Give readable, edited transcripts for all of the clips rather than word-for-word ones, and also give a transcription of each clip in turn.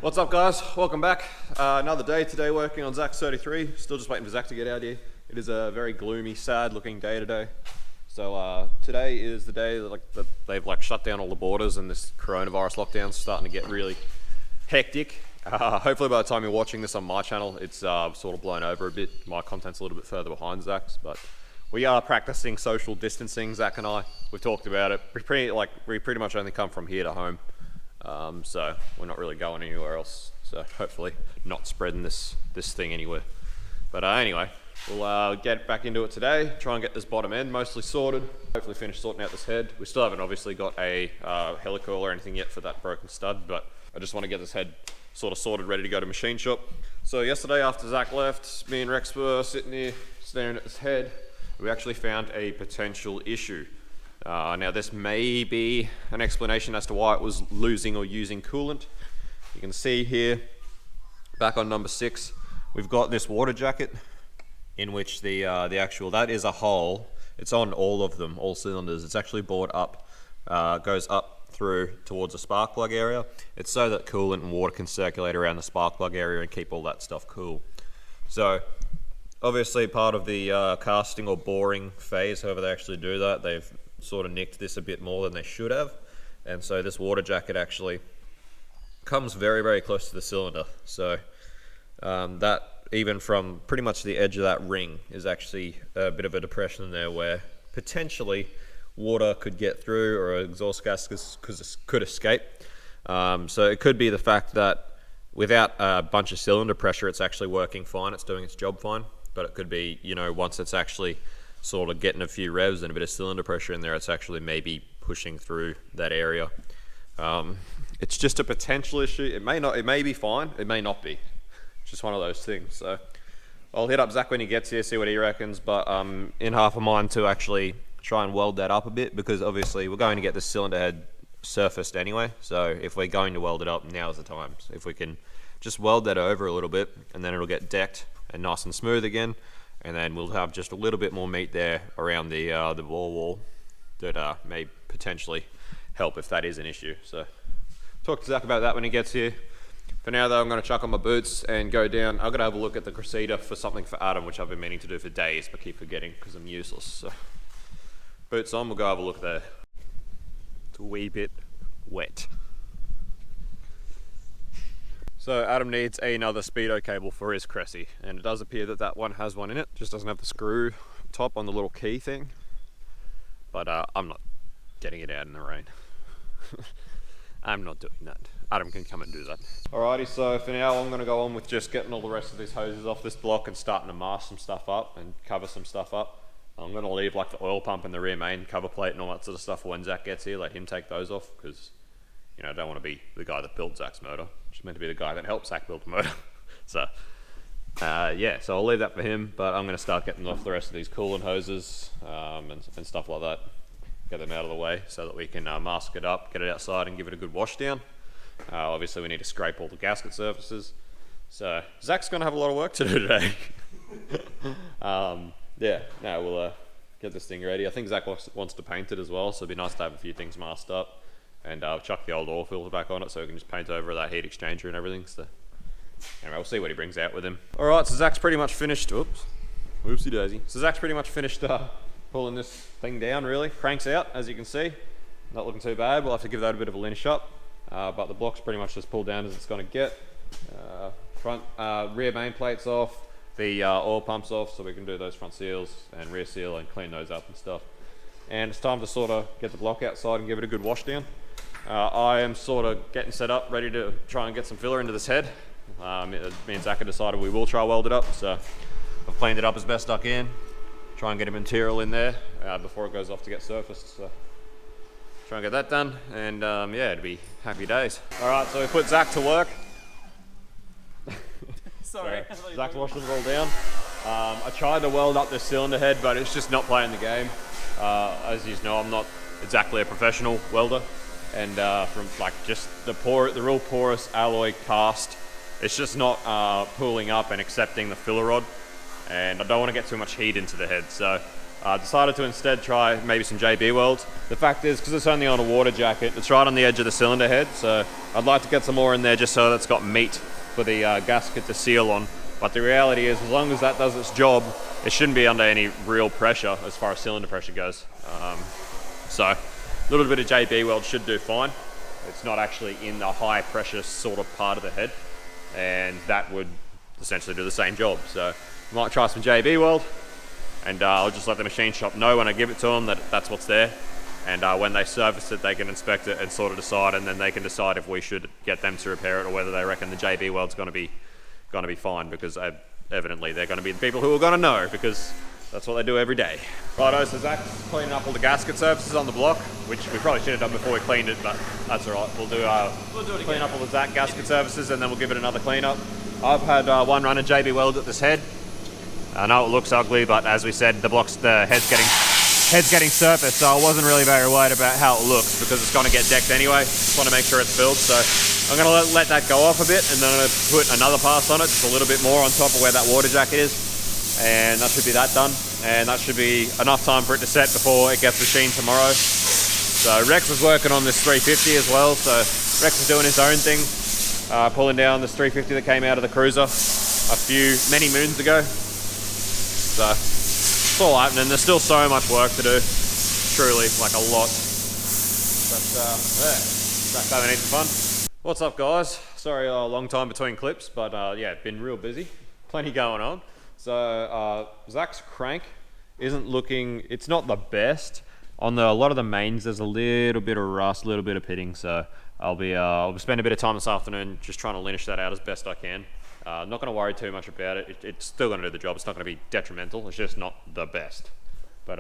What's up, guys? Welcome back. Another day today working on Zac's 33. Still just waiting for Zac to get out here. It is a very gloomy, sad looking day today. So today is the day that they've shut down all the borders and this coronavirus lockdown's starting to get really hectic. Hopefully by the time you're watching this on my channel, it's sort of blown over a bit. My content's a little bit further behind Zac's, but we are practicing social distancing, Zac and I. We've talked about it. We pretty much only come from here to home. So we're not really going anywhere else. So hopefully not spreading this thing anywhere. But anyway, we'll get back into it today. Try and get this bottom end mostly sorted. Hopefully finish sorting out this head. We still haven't obviously got a helicoil or anything yet for that broken stud, but I just want to get this head sort of sorted, ready to go to machine shop. So yesterday after Zac left, me and Rex were sitting here staring at this head. We actually found a potential issue. Now this may be an explanation as to why it was losing or using coolant. You can see here, back on number 6, we've got this water jacket in which the actual, that is a hole. It's on all of them, all cylinders. It's actually bored up, goes up through towards the spark plug area. It's so that coolant and water can circulate around the spark plug area and keep all that stuff cool. So obviously part of the casting or boring phase, however they actually do that, they've sort of nicked this a bit more than they should have, and so this water jacket actually comes very, very close to the cylinder. So that, even from pretty much the edge of that ring, is actually a bit of a depression there where potentially water could get through or exhaust gas could escape. So it could be the fact that without a bunch of cylinder pressure, it's actually working fine, it's doing its job fine, but it could be, you know, once it's actually sort of getting a few revs and a bit of cylinder pressure in there, it's actually maybe pushing through that area. It's just a potential issue. It may be fine, it may not be. It's just one of those things. So I'll hit up Zac when he gets here, see what he reckons, but in half a mind to actually try and weld that up a bit, because obviously we're going to get the cylinder head surfaced anyway, so if we're going to weld it up, now's the time. So if we can just weld that over a little bit, and then it'll get decked and nice and smooth again, and then we'll have just a little bit more meat there around the ball wall that may potentially help if that is an issue. So talk to Zac about that when he gets here. For now though, I'm going to chuck on my boots and go down. I've got to have a look at the crusader for something for Adam, which I've been meaning to do for days but keep forgetting because I'm useless. So boots on, we'll go have a look there. It's a wee bit wet. So Adam needs another speedo cable for his Cressy, and it does appear that that one has one in it. Just doesn't have the screw top on the little key thing. But I'm not getting it out in the rain. I'm not doing that. Adam can come and do that. Alrighty, so for now I'm going to go on with just getting all the rest of these hoses off this block and starting to mask some stuff up and cover some stuff up. I'm going to leave like the oil pump and the rear main cover plate and all that sort of stuff for when Zac gets here, let him take those off, because you know, I don't want to be the guy that built Zac's motor. Just meant to be the guy that helped Zac build the motor. So, yeah, so I'll leave that for him, but I'm going to start getting off the rest of these coolant hoses and stuff like that. Get them out of the way so that we can mask it up, get it outside and give it a good wash down. Obviously we need to scrape all the gasket surfaces. So, Zac's going to have a lot of work to do today. Yeah, no, we'll get this thing ready. I think Zac wants to paint it as well, so it'd be nice to have a few things masked up. And I'll chuck the old oil filter back on it so we can just paint over that heat exchanger and everything. So anyway, we'll see what he brings out with him. Alright, so Zac's pretty much finished, whoopsie daisy. So Zac's pretty much finished pulling this thing down really. Cranks out, as you can see. Not looking too bad, we'll have to give that a bit of a linish up. But the block's pretty much just pulled down as it's going to get. Front rear main plate's off, the oil pump's off, so we can do those front seals and rear seal and clean those up and stuff. And it's time to sort of get the block outside and give it a good wash down. I am sort of getting set up, ready to try and get some filler into this head. Me and Zac have decided we will try weld it up, so I've cleaned it up as best I can. Try and get a material in there before it goes off to get surfaced. So try and get that done, and yeah, it'll be happy days. All right, so we put Zac to work. Sorry. So Zac's washing it all down. I tried to weld up this cylinder head, but it's just not playing the game. As you know, I'm not exactly a professional welder. And from like just the real porous alloy cast, it's just not pulling up and accepting the filler rod, and I don't want to get too much heat into the head, so Decided to instead try maybe some JB welds. The fact is, because it's only on a water jacket, it's right on the edge of the cylinder head, so I'd like to get some more in there just so that it's got meat for the gasket to seal on. But the reality is, as long as that does its job, it shouldn't be under any real pressure as far as cylinder pressure goes. So a little bit of JB weld should do fine. It's not actually in the high pressure sort of part of the head, and that would essentially do the same job. So I might try some JB weld, and I'll just let the machine shop know when I give it to them that that's what's there. And when they service it, they can inspect it and sort of decide, and then they can decide if we should get them to repair it or whether they reckon the JB weld's going to be fine, because evidently they're going to be the people who are going to know, because that's what they do every day. Righto, so Zach's cleaning up all the gasket surfaces on the block, which we probably should have done before we cleaned it, but that's all right. We'll do it clean up all the Zach gasket surfaces, and then we'll give it another clean up. I've had one run of JB weld at this head. I know it looks ugly, but as we said, the head's getting surfaced, so I wasn't really very worried about how it looks, because it's going to get decked anyway. Just want to make sure it's filled, so I'm going to let that go off a bit, and then I'm going to put another pass on it, just a little bit more on top of where that water jacket is, and that should be that done, and that should be enough time for it to set before it gets machined tomorrow. So Rex was working on this 350 as well, so Rex is doing his own thing, pulling down this 350 that came out of the cruiser many moons ago. So it's all happening. There's still so much work to do, truly, like a lot. But yeah, Zach having heaps of fun. What's up, guys? Sorry, a long time between clips, but yeah, been real busy. Plenty going on. So Zach's crank isn't looking, it's not the best. On a lot of the mains, there's a little bit of rust, a little bit of pitting. So I'll be spend a bit of time this afternoon just trying to linish that out as best I can. I'm not going to worry too much about it. It's still going to do the job. It's not going to be detrimental. It's just not the best. But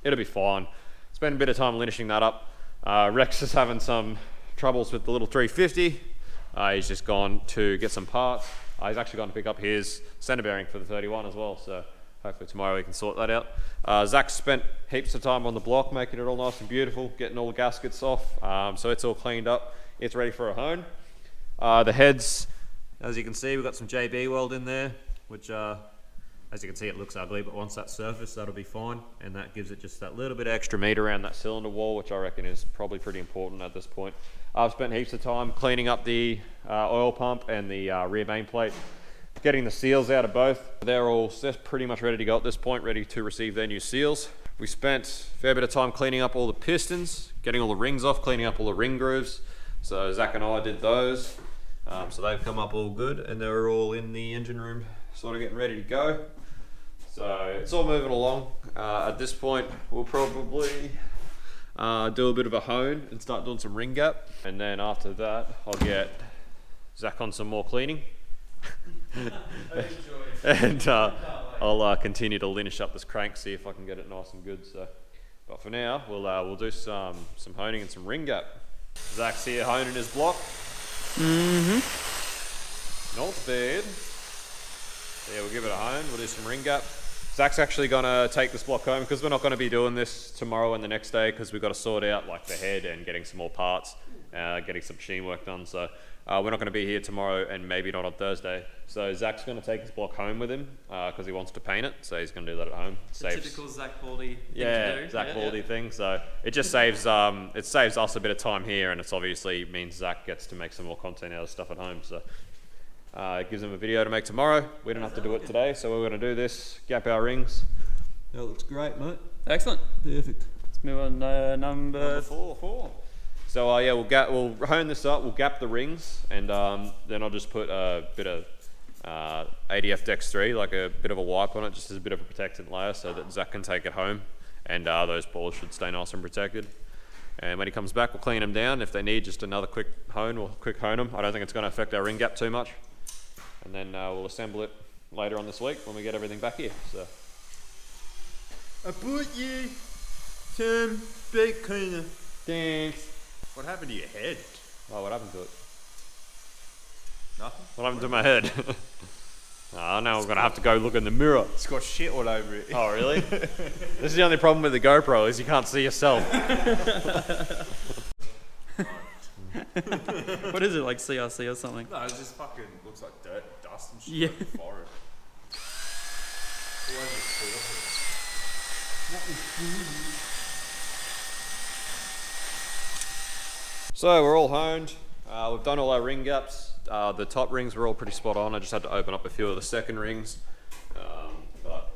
it'll be fine. Spend a bit of time linishing that up. Rex is having some troubles with the little 350. He's just gone to get some parts. He's actually gone to pick up his center bearing for the 31 as well. So hopefully tomorrow we can sort that out. Zach spent heaps of time on the block making it all nice and beautiful, getting all the gaskets off. So it's all cleaned up. It's ready for a hone. The heads, as you can see, we've got some JB weld in there, which as you can see, it looks ugly, but once that's surfaced, that'll be fine. And that gives it just that little bit of extra meat around that cylinder wall, which I reckon is probably pretty important at this point. I've spent heaps of time cleaning up the oil pump and the rear main plate, getting the seals out of both. They're all pretty much ready to go at this point, ready to receive their new seals. We spent a fair bit of time cleaning up all the pistons, getting all the rings off, cleaning up all the ring grooves. So Zach and I did those. So they've come up all good, and they're all in the engine room, sort of getting ready to go. So it's all moving along. At this point, we'll probably do a bit of a hone and start doing some ring gap. And then after that, I'll get Zach on some more cleaning. And I'll continue to linish up this crank, see if I can get it nice and good. So, but for now, we'll do some honing and some ring gap. Zach's here honing his block. Not bad. Yeah, we'll give it a hone. We'll do some ring gap. Zach's actually gonna take this block home because we're not gonna be doing this tomorrow and the next day because we've got to sort out like the head and getting some more parts, getting some machine work done. So we're not gonna be here tomorrow and maybe not on Thursday. So Zach's gonna take his block home with him because he wants to paint it. So he's gonna do that at home. Typical ZacBaldy thing to do. ZacBaldy thing. So it just saves us a bit of time here, and it's obviously means Zach gets to make some more content out of stuff at home. So it gives him a video to make tomorrow. We don't have to do it today, so we're going to do this, gap our rings. That looks great, mate. Excellent. Perfect. Let's move on number 4. So yeah, we'll hone this up, we'll gap the rings, and then I'll just put a bit of ADF Dex 3, like a bit of a wipe on it, just as a bit of a protectant layer so that Zach can take it home, and those balls should stay nice and protected. And when he comes back, we'll clean them down. If they need just another quick hone, we'll quick hone them. I don't think it's going to affect our ring gap too much. And then we'll assemble it later on this week when we get everything back here. So I bought you some brake cleaner. Thanks. What happened to your head? Oh, what happened to it? Nothing. What happened to my head? Oh, now we're going to have to go look in the mirror. It's got shit all over it. Oh, really? This is the only problem with the GoPro is you can't see yourself. What is it, like CRC or something? No, it just fucking looks like dirt and dust and shit. Yeah. Like the forest. So we're all honed. We've done all our ring gaps. The top rings were all pretty spot on. I just had to open up a few of the second rings. But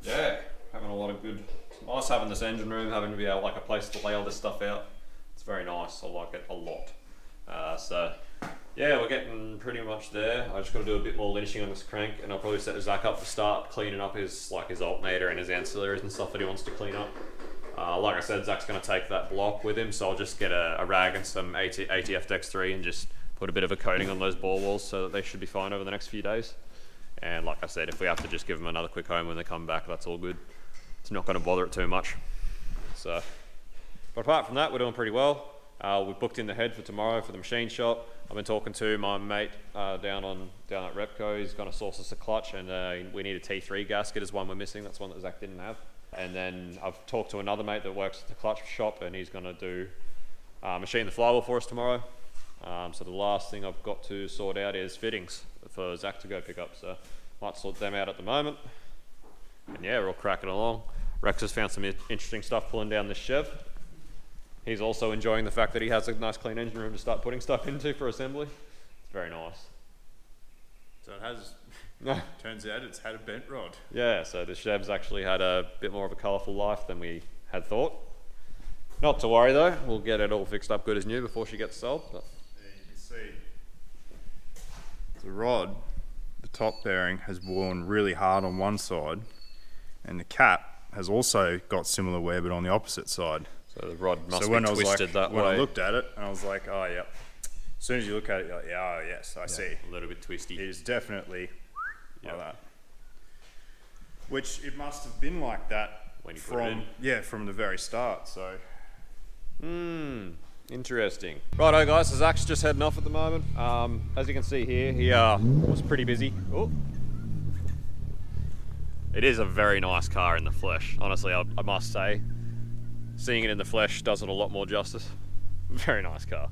yeah, having a lot of good. It's nice having this engine room, having to be able like a place to lay all this stuff out. It's very nice. I like it a lot. So yeah, we're getting pretty much there. I just got to do a bit more linishing on this crank, and I'll probably set Zac up to start cleaning up his alternator and his ancillaries and stuff that he wants to clean up. Like I said, Zac's going to take that block with him, so I'll just get a rag and some ATF Dex 3 and just put a bit of a coating on those ball walls so that they should be fine over the next few days. And like I said, if we have to just give them another quick home when they come back, that's all good. It's not going to bother it too much. So, but apart from that, we're doing pretty well. We booked in the head for tomorrow for the machine shop. I've been talking to my mate down at Repco. He's going to source us a clutch, and we need a T3 gasket is one we're missing. That's one that Zac didn't have. And then I've talked to another mate that works at the clutch shop, and he's going to do machine the flywheel for us tomorrow. So the last thing I've got to sort out is fittings for Zac to go pick up. So might sort them out at the moment. And yeah, we're all cracking along. Rex has found some interesting stuff pulling down this Chev. He's also enjoying the fact that he has a nice clean engine room to start putting stuff into for assembly. It's very nice. So it has, turns out it's had a bent rod. Yeah, so the Chev's actually had a bit more of a colourful life than we had thought. Not to worry though, we'll get it all fixed up good as new before she gets sold. But. Yeah, you can see the rod, the top bearing has worn really hard on one side, and the cap has also got similar wear but on the opposite side. So the rod must be twisted that way. When I looked at it, I was like, oh yeah. As soon as you look at it, you're like, yeah, oh yes, I see. A little bit twisty. It is definitely like that. Which it must have been like that when you put it in. From the very start. So. Interesting. Righto guys, so Zac's just heading off at the moment. As you can see here, he was pretty busy. Oh. It is a very nice car in the flesh. Honestly, I must say. Seeing it in the flesh does it a lot more justice. Very nice car.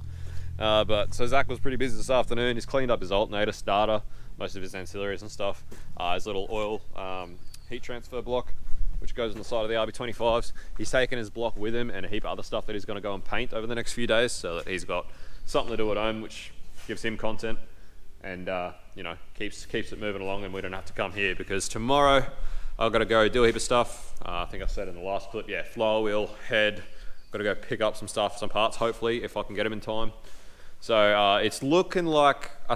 But so Zac was pretty busy this afternoon. He's cleaned up his alternator, starter, most of his ancillaries and stuff. His little oil heat transfer block, which goes on the side of the RB25s. He's taken his block with him and a heap of other stuff that he's going to go and paint over the next few days, so that he's got something to do at home, which gives him content and you know, keeps it moving along, and we don't have to come here because tomorrow I've got to go do a heap of stuff. I think I said in the last clip, yeah, flywheel, head, got to go pick up some stuff, some parts, hopefully, if I can get them in time. So it's looking like, I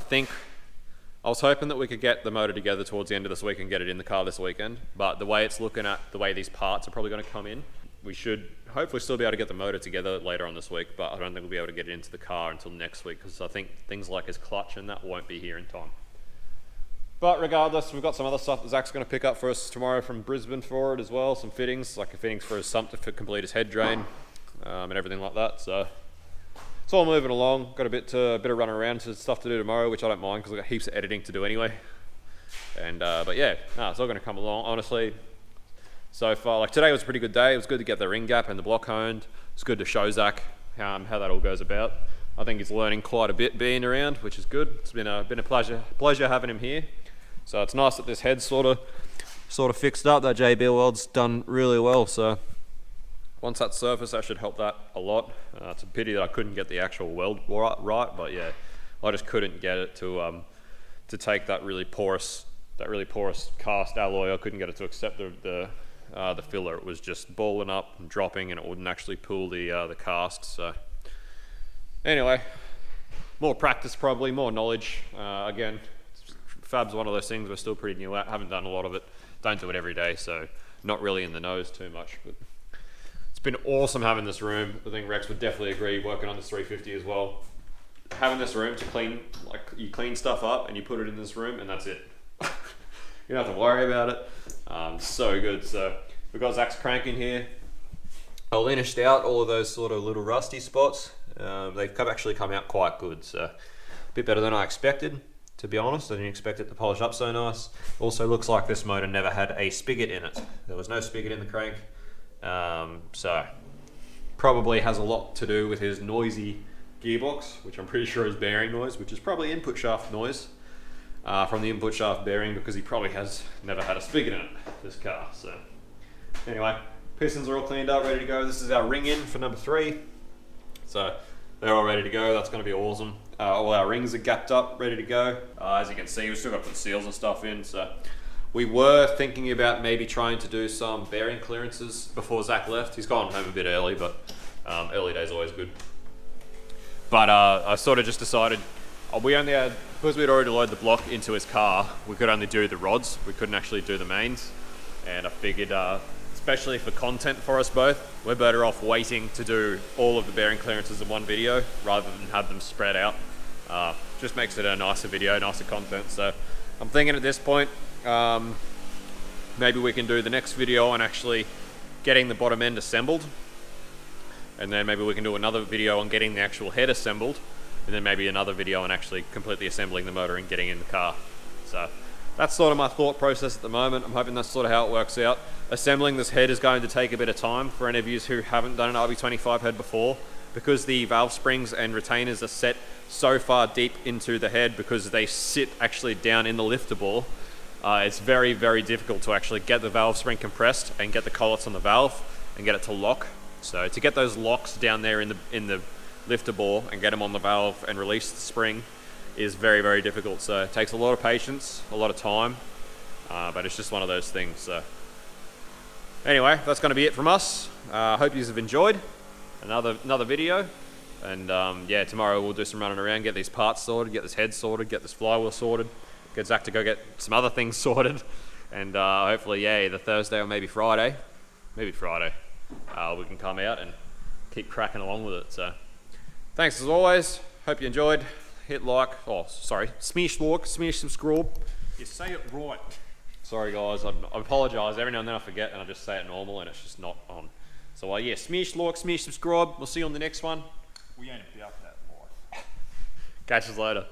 was hoping that we could get the motor together towards the end of this week and get it in the car this weekend, but the way it's looking at, the way these parts are probably going to come in, we should hopefully still be able to get the motor together later on this week, but I don't think we'll be able to get it into the car until next week, because I think things like his clutch and that won't be here in time. But regardless, we've got some other stuff that Zac's going to pick up for us tomorrow from Brisbane for it as well. Some fittings, like a fittings for his sump to complete his head drain and everything like that. So it's all moving along. Got a bit of running around to stuff to do tomorrow, which I don't mind because I've got heaps of editing to do anyway. And but yeah, it's all going to come along. Honestly, so far, like today was a pretty good day. It was good to get the ring gap and the block honed. It's good to show Zac how that all goes about. I think he's learning quite a bit being around, which is good. It's been a pleasure having him here. So it's nice that this head's sort of fixed up. That JB weld's done really well. So once that's surfaced, that should help that a lot. It's a pity that I couldn't get the actual weld right, but yeah, I just couldn't get it to take that really porous cast alloy. I couldn't get it to accept the filler. It was just balling up and dropping, and it wouldn't actually pull the cast. So anyway, more practice probably, more knowledge. Again, Fab's one of those things we're still pretty new at. Haven't done a lot of it. Don't do it every day, so not really in the nose too much. But it's been awesome having this room. I think Rex would definitely agree, working on this 350 as well. Having this room to clean, like you clean stuff up and you put it in this room and that's it. You don't have to worry about it. So good. So we've got Zac's crank in here. I linished out all of those sort of little rusty spots. They've actually come out quite good, so a bit better than I expected. To be honest, I didn't expect it to polish up so nice. Also looks like this motor never had a spigot in it. There was no spigot in the crank. So probably has a lot to do with his noisy gearbox, which I'm pretty sure is bearing noise, which is probably input shaft noise from the input shaft bearing, because he probably has never had a spigot in it, this car. So anyway, Pistons are all cleaned up, ready to go. This is our ring in for number 3. So they're all ready to go. That's going to be awesome. All our rings are gapped up, ready to go. As you can see, we've still got to put seals and stuff in. So we were thinking about maybe trying to do some bearing clearances before Zach left. He's gone home a bit early, but early days always good. But I sort of just decided, we only had, because we'd already loaded the block into his car, we could only do the rods. We couldn't actually do the mains. And I figured, especially for content for us both, we're better off waiting to do all of the bearing clearances in one video rather than have them spread out. Just makes it a nicer video, nicer content. So I'm thinking at this point, maybe we can do the next video on actually getting the bottom end assembled. And then maybe we can do another video on getting the actual head assembled. And then maybe another video on actually completely assembling the motor and getting in the car. So that's sort of my thought process at the moment. I'm hoping that's sort of how it works out. Assembling this head is going to take a bit of time for any of you who haven't done an RB25 head before, because the valve springs and retainers are set so far deep into the head because they sit actually down in the lifter bore. It's very, very difficult to actually get the valve spring compressed and get the collets on the valve and get it to lock. So to get those locks down there in the lifter bore and get them on the valve and release the spring is very, very difficult. So it takes a lot of patience, a lot of time, but it's just one of those things. So anyway, that's going to be it from us. Hope you have enjoyed another video. And yeah, tomorrow we'll do some running around, get these parts sorted, get this head sorted, get this flywheel sorted, get Zach to go get some other things sorted. And hopefully, yeah, either Thursday or maybe Friday, we can come out and keep cracking along with it. So thanks as always. Hope you enjoyed. Hit like, smash like, smash subscribe. You say it right. Sorry guys, I apologise. Every now and then I forget and I just say it normal and it's just not on. So yeah, smash like, smash subscribe. We'll see you on the next one. We ain't about that life. Catch us later.